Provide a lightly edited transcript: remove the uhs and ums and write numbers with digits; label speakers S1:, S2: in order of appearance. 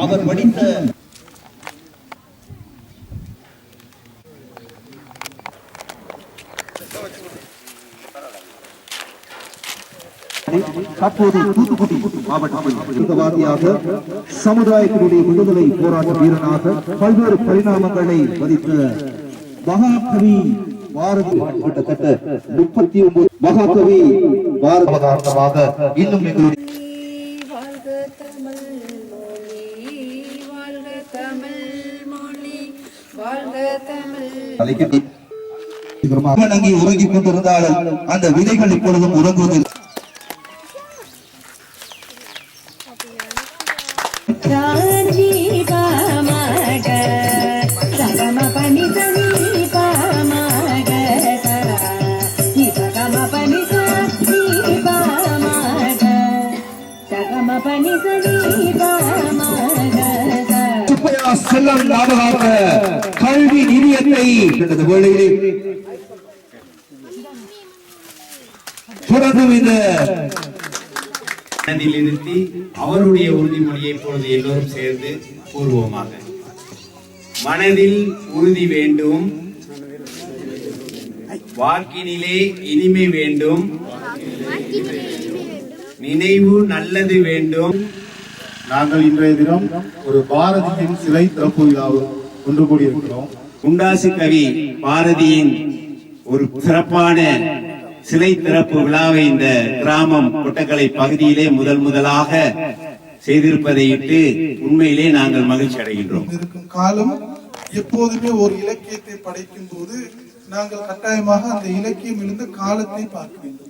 S1: அவர் படித்த
S2: தற்போது தூத்துக்குடி மாவட்டத்தில் சமுதாயத்தினுடைய விடுதலை போராட்ட வீரனாக பல்வேறு பரிணாமங்களை மதித்த மகாகவி பாரதி கிட்டத்தட்ட 39 மகாகவி பாரதி காரணமாக இன்னும் அங்கே உறங்கிக் கொண்டிருந்தாலும் அந்த விதைகள் இப்பொழுதும் உறங்குவதில் செல்லம் லாபகார கல்வி நிதியத்தை வேளையிலே தொடர்ந்து இந்த
S3: நிறுத்தி அவருடைய உறுதிமொழியை இப்பொழுது எல்லோரும் சேர்ந்து கூறுவோமாக. மனதில் உறுதி வேண்டும், வாக்கினிலே இனிமை வேண்டும், நினைவு நல்லது வேண்டும்.
S4: நாங்கள் இன்றைய தினம் ஒரு பாரதியின் சிலை திறப்பு விழாவில் ஒன்று கூடியிருக்கிறோம்.
S3: குண்டாசு கவி பாரதியின் ஒரு சிறப்பான சிலை திறப்பு விழாவை இந்த கிராமம் கொட்டக்கலை பகுதியிலே முதலாக செய்திருப்பதையிட்டு உண்மையிலே நாங்கள் மகிழ்ச்சி அடைகின்றோம்.
S5: இருக்கும் காலம் எப்போதுமே ஒரு இலக்கியத்தை படைக்கும் போது நாங்கள் கட்டாயமாக அந்த இலக்கியம் இருந்த காலத்தை பார்க்க வேண்டும்.